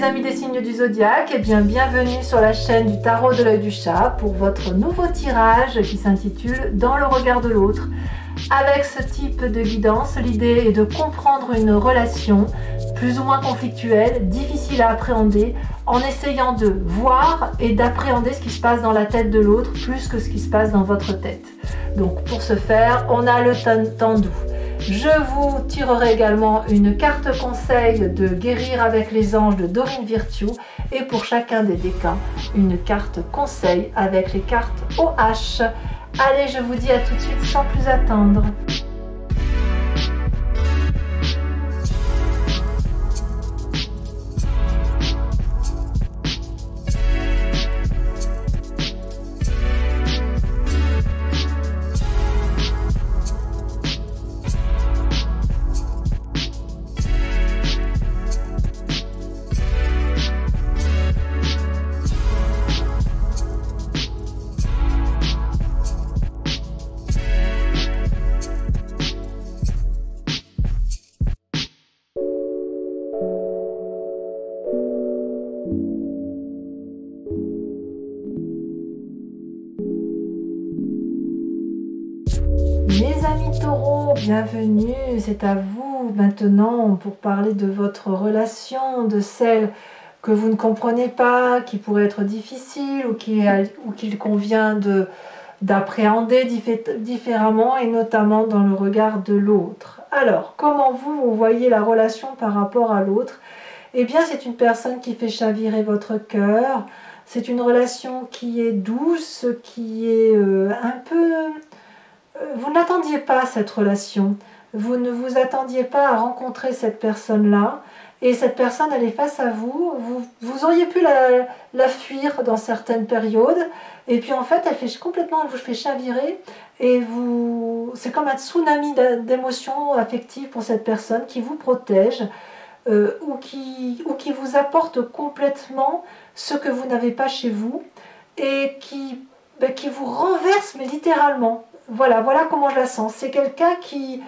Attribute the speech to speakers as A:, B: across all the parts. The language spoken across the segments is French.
A: amis des signes du zodiaque, et bien bienvenue sur la chaîne du tarot de l'œil du chat pour votre nouveau tirage qui s'intitule Dans le regard de l'autre. Avec ce type de guidance, l'idée est de comprendre une relation plus ou moins conflictuelle, difficile à appréhender, en essayant de voir et d'appréhender ce qui se passe dans la tête de l'autre plus que ce qui se passe dans votre tête. Donc pour ce faire, on a le temps doux. Je vous tirerai également une carte conseil de Guérir avec les anges de Dorine Virtue et pour chacun des décans, une carte conseil avec les cartes OH. Allez, je vous dis à tout de suite sans plus attendre. Mes amis taureaux, bienvenue, c'est à vous maintenant pour parler de votre relation, de celle que vous ne comprenez pas, qui pourrait être difficile ou qu'il convient d'appréhender différemment et notamment dans le regard de l'autre. Alors, comment vous voyez la relation par rapport à l'autre? Eh bien, c'est une personne qui fait chavirer votre cœur, c'est une relation qui est douce, qui est un peu... Vous n'attendiez pas cette relation, vous ne vous attendiez pas à rencontrer cette personne-là, et cette personne, elle est face à vous, vous auriez pu la fuir dans certaines périodes, et puis en fait, elle vous fait chavirer, et c'est comme un tsunami d'émotions affectives pour cette personne qui vous protège, ou qui vous apporte complètement ce que vous n'avez pas chez vous, et qui vous renverse, mais littéralement. Voilà comment je la sens. C'est quelqu'un qui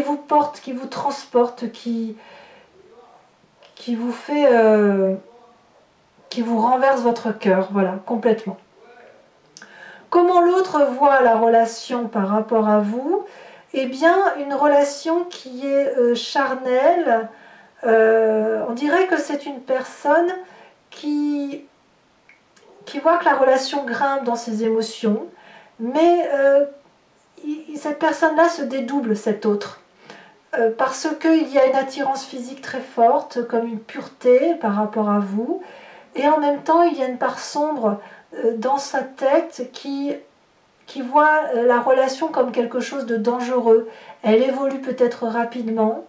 A: vous porte, qui vous transporte, qui vous fait, qui vous renverse votre cœur, voilà, complètement. Comment l'autre voit la relation par rapport à vous? Eh bien, une relation qui est charnelle. On dirait que c'est une personne qui voit que la relation grimpe dans ses émotions, mais cette personne-là se dédouble, cette autre, parce qu'il y a une attirance physique très forte, comme une pureté par rapport à vous, et en même temps il y a une part sombre dans sa tête qui voit la relation comme quelque chose de dangereux. Elle évolue peut-être rapidement,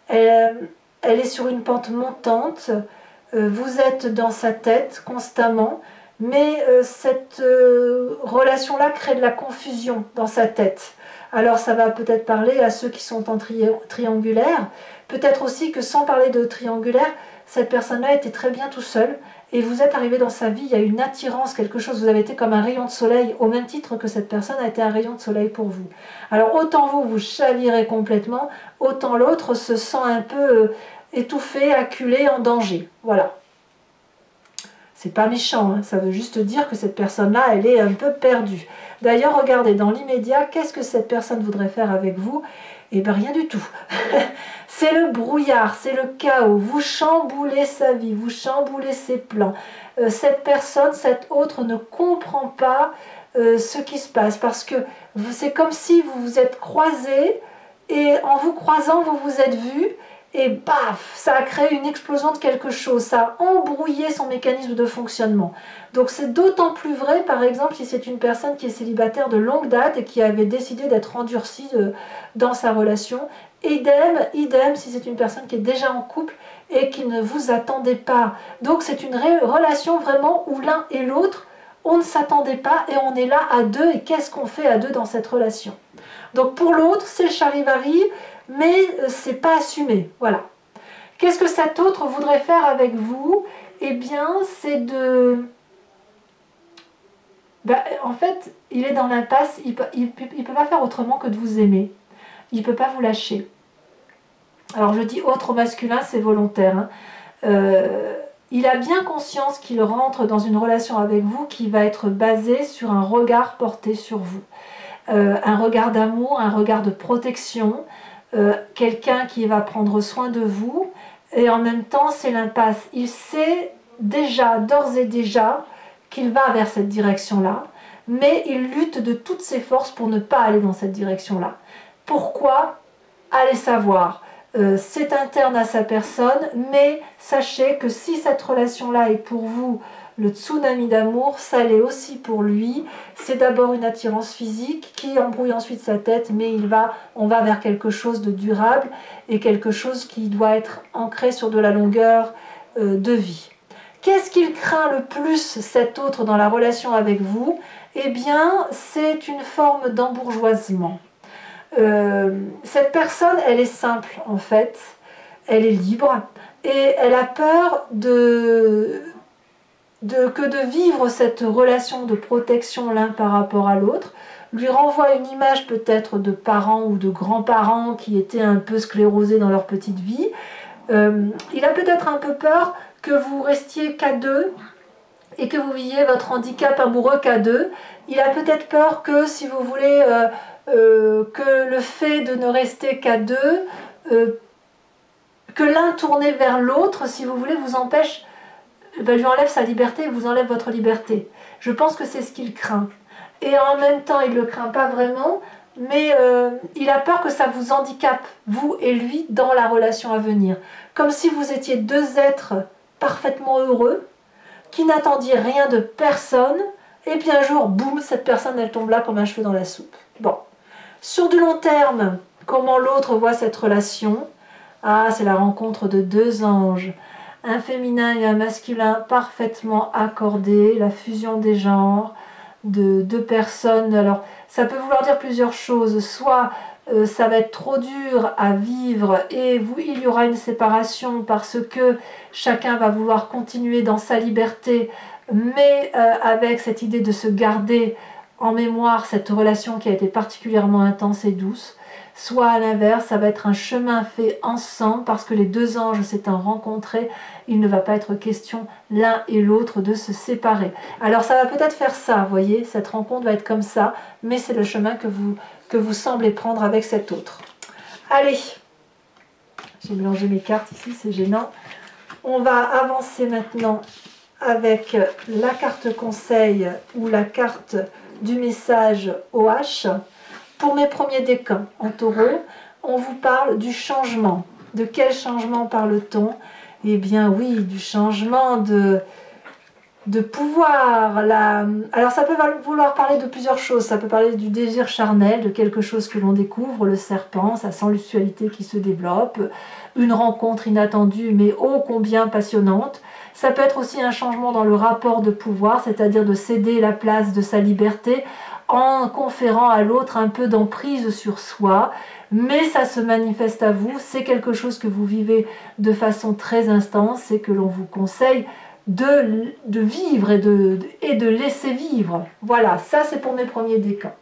A: elle est sur une pente montante, vous êtes dans sa tête constamment, mais cette relation-là crée de la confusion dans sa tête. Alors ça va peut-être parler à ceux qui sont en triangulaire, peut-être aussi que sans parler de triangulaire, cette personne-là était très bien tout seul, et vous êtes arrivé dans sa vie, il y a une attirance, quelque chose, vous avez été comme un rayon de soleil, au même titre que cette personne a été un rayon de soleil pour vous. Alors autant vous chavirez complètement, autant l'autre se sent un peu étouffé, acculé, en danger. Voilà. C'est pas méchant, hein, ça veut juste dire que cette personne-là, elle est un peu perdue. D'ailleurs, regardez, dans l'immédiat, qu'est-ce que cette personne voudrait faire avec vous? Eh bien, rien du tout. C'est le brouillard, c'est le chaos. Vous chamboulez sa vie, vous chamboulez ses plans. Cette personne, cette autre, ne comprend pas ce qui se passe, parce que c'est comme si vous vous êtes croisés, et en vous croisant, vous vous êtes vus, et baf, ça a créé une explosion de quelque chose, ça a embrouillé son mécanisme de fonctionnement. Donc c'est d'autant plus vrai, par exemple, si c'est une personne qui est célibataire de longue date et qui avait décidé d'être endurcie dans sa relation. Idem si c'est une personne qui est déjà en couple et qui ne vous attendait pas. Donc c'est une relation vraiment où l'un et l'autre, on ne s'attendait pas et on est là à deux, et qu'est-ce qu'on fait à deux dans cette relation? Donc pour l'autre, c'est le charivari, mais c'est pas assumé, voilà. Qu'est-ce que cet autre voudrait faire avec vous? Eh bien, c'est de... en fait, il est dans l'impasse, il peut pas faire autrement que de vous aimer. Il peut pas vous lâcher. Alors je dis autre au masculin, c'est volontaire. Hein. il a bien conscience qu'il rentre dans une relation avec vous qui va être basée sur un regard porté sur vous. Un regard d'amour, un regard de protection, quelqu'un qui va prendre soin de vous, et en même temps c'est l'impasse. Il sait déjà, d'ores et déjà, qu'il va vers cette direction-là, mais il lutte de toutes ses forces pour ne pas aller dans cette direction-là. Pourquoi? Allez savoir. C'est interne à sa personne, mais sachez que si cette relation-là est pour vous le tsunami d'amour, ça l'est aussi pour lui. C'est d'abord une attirance physique qui embrouille ensuite sa tête, mais on va vers quelque chose de durable et quelque chose qui doit être ancré sur de la longueur de vie. Qu'est-ce qu'il craint le plus, cet autre, dans la relation avec vous? Eh bien, c'est une forme d'embourgeoisement. Cette personne, elle est simple en fait, elle est libre et elle a peur que de vivre cette relation de protection l'un par rapport à l'autre, lui renvoie une image peut-être de parents ou de grands-parents qui étaient un peu sclérosés dans leur petite vie. Il a peut-être un peu peur que vous restiez qu'à deux et que vous viviez votre handicap amoureux qu'à deux. Il a peut-être peur que, si vous voulez, que le fait de ne rester qu'à deux, que l'un tourné vers l'autre, si vous voulez, vous empêche, lui enlève sa liberté et vous enlève votre liberté. Je pense que c'est ce qu'il craint. Et en même temps, il ne le craint pas vraiment, mais il a peur que ça vous handicape, vous et lui, dans la relation à venir. Comme si vous étiez deux êtres parfaitement heureux, qui n'attendiez rien de personne, et puis un jour, boum, cette personne, elle tombe là comme un cheveu dans la soupe. Bon. Sur du long terme, comment l'autre voit cette relation? Ah, c'est la rencontre de deux anges, un féminin et un masculin parfaitement accordés, la fusion des genres, de deux personnes. Alors, ça peut vouloir dire plusieurs choses. Soit ça va être trop dur à vivre et il y aura une séparation parce que chacun va vouloir continuer dans sa liberté, mais avec cette idée de se garder en mémoire cette relation qui a été particulièrement intense et douce. Soit à l'inverse, ça va être un chemin fait ensemble parce que les deux anges s'étant rencontrés, il ne va pas être question l'un et l'autre de se séparer. Alors ça va peut-être faire ça, vous voyez, cette rencontre va être comme ça, mais c'est le chemin que vous semblez prendre avec cet autre. Allez, j'ai mélangé mes cartes ici, c'est gênant. On va avancer maintenant avec la carte conseil ou la carte du message OH. Pour mes premiers décans en taureau, on vous parle du changement. De quel changement parle-t-on? Eh bien oui, du changement de pouvoir. Alors ça peut vouloir parler de plusieurs choses. Ça peut parler du désir charnel, de quelque chose que l'on découvre, le serpent, sa sensualité qui se développe, une rencontre inattendue mais ô combien passionnante. Ça peut être aussi un changement dans le rapport de pouvoir, c'est-à-dire de céder la place de sa liberté en conférant à l'autre un peu d'emprise sur soi, mais ça se manifeste à vous, c'est quelque chose que vous vivez de façon très intense et que l'on vous conseille de vivre et de laisser vivre. Voilà, ça c'est pour mes premiers décans.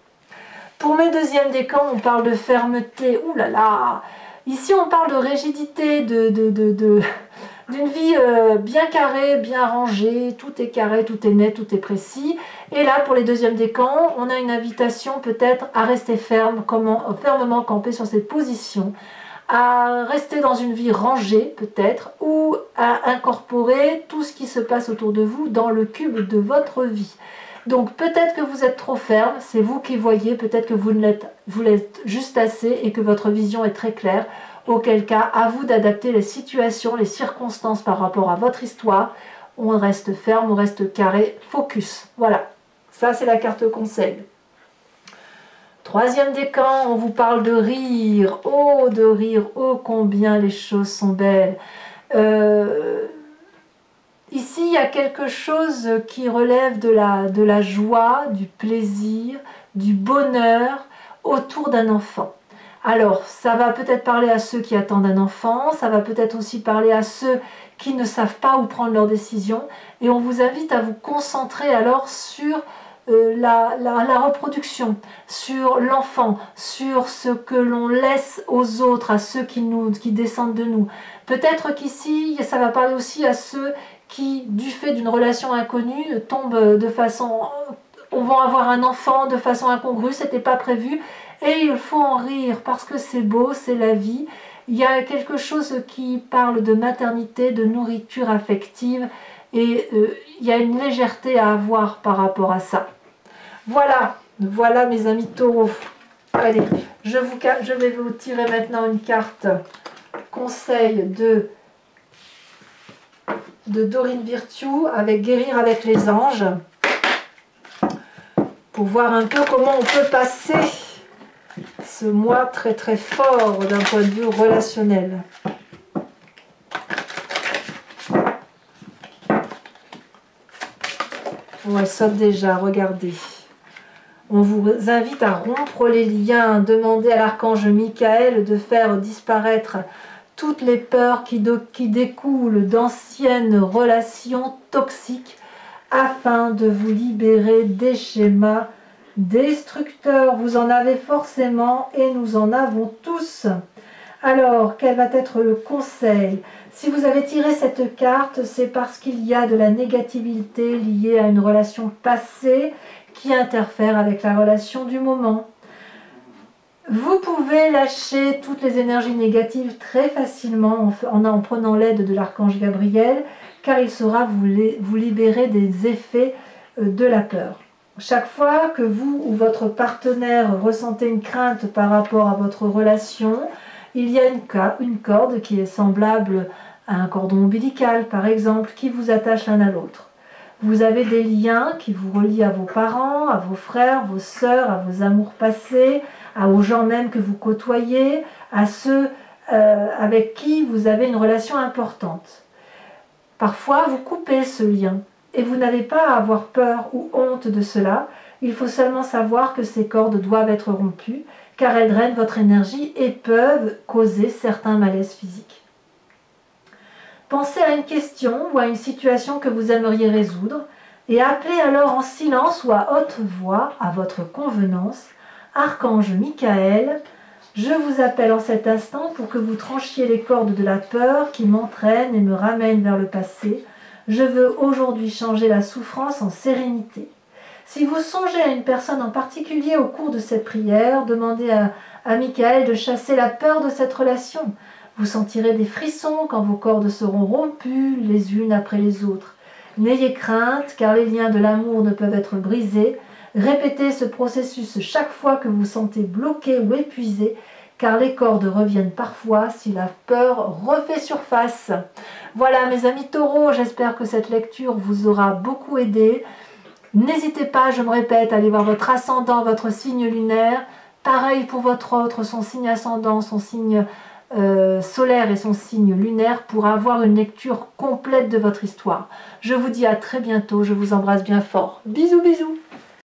A: Pour mes deuxièmes décans, on parle de fermeté, ouh là là, ici on parle de rigidité, d'une vie bien carrée, bien rangée, tout est carré, tout est net, tout est précis. Et là, pour les deuxièmes décans, on a une invitation peut-être à rester fermement campé sur cette position, à rester dans une vie rangée peut-être, ou à incorporer tout ce qui se passe autour de vous dans le cube de votre vie. Donc peut-être que vous êtes trop ferme, c'est vous qui voyez, peut-être que vous l'êtes juste assez et que votre vision est très claire. Auquel cas, à vous d'adapter les situations, les circonstances par rapport à votre histoire. On reste ferme, on reste carré, focus. Voilà, ça c'est la carte conseil. Troisième décan, on vous parle de rire. Oh, de rire, oh combien les choses sont belles. Ici, il y a quelque chose qui relève de la joie, du plaisir, du bonheur autour d'un enfant. Alors, ça va peut-être parler à ceux qui attendent un enfant, ça va peut-être aussi parler à ceux qui ne savent pas où prendre leurs décisions. Et on vous invite à vous concentrer alors sur la reproduction, sur l'enfant, sur ce que l'on laisse aux autres, à ceux qui descendent de nous. Peut-être qu'ici, ça va parler aussi à ceux qui, du fait d'une relation inconnue, tombe de façon... On va avoir un enfant de façon incongrue, c'était pas prévu, et il faut en rire parce que c'est beau, c'est la vie. Il y a quelque chose qui parle de maternité, de nourriture affective, et il y a une légèreté à avoir par rapport à ça. Voilà, voilà mes amis taureaux. Allez, je vais vous tirer maintenant une carte conseil de Dorine Virtue avec Guérir avec les anges, pour voir un peu comment on peut passer ce mois très très fort d'un point de vue relationnel. Oh, elle saute déjà, regardez. On vous invite à rompre les liens, demander à l'archange Michael de faire disparaître toutes les peurs qui découlent d'anciennes relations toxiques afin de vous libérer des schémas destructeurs. Vous en avez forcément et nous en avons tous. Alors, quel va être le conseil? Si vous avez tiré cette carte, c'est parce qu'il y a de la négativité liée à une relation passée qui interfère avec la relation du moment. Vous pouvez lâcher toutes les énergies négatives très facilement en prenant l'aide de l'archange Gabriel, car il saura vous libérer des effets de la peur. Chaque fois que vous ou votre partenaire ressentez une crainte par rapport à votre relation, il y a une corde qui est semblable à un cordon ombilical, par exemple, qui vous attache l'un à l'autre. Vous avez des liens qui vous relient à vos parents, à vos frères, vos sœurs, à vos amours passés, aux gens même que vous côtoyez, à ceux avec qui vous avez une relation importante. Parfois, vous coupez ce lien et vous n'avez pas à avoir peur ou honte de cela. Il faut seulement savoir que ces cordes doivent être rompues car elles drainent votre énergie et peuvent causer certains malaises physiques. Pensez à une question ou à une situation que vous aimeriez résoudre et appelez alors en silence ou à haute voix à votre convenance Archange Michael. Je vous appelle en cet instant pour que vous tranchiez les cordes de la peur qui m'entraînent et me ramènent vers le passé. Je veux aujourd'hui changer la souffrance en sérénité. Si vous songez à une personne en particulier au cours de cette prière, demandez à Michael de chasser la peur de cette relation. Vous sentirez des frissons quand vos cordes seront rompues les unes après les autres. N'ayez crainte car les liens de l'amour ne peuvent être brisés. Répétez ce processus chaque fois que vous sentez bloqué ou épuisé, car les cordes reviennent parfois si la peur refait surface. Voilà mes amis taureaux, j'espère que cette lecture vous aura beaucoup aidé. N'hésitez pas, je me répète, à aller voir votre ascendant, votre signe lunaire. Pareil pour votre autre, son signe ascendant, son signe solaire et son signe lunaire pour avoir une lecture complète de votre histoire. Je vous dis à très bientôt, je vous embrasse bien fort. Bisous bisous.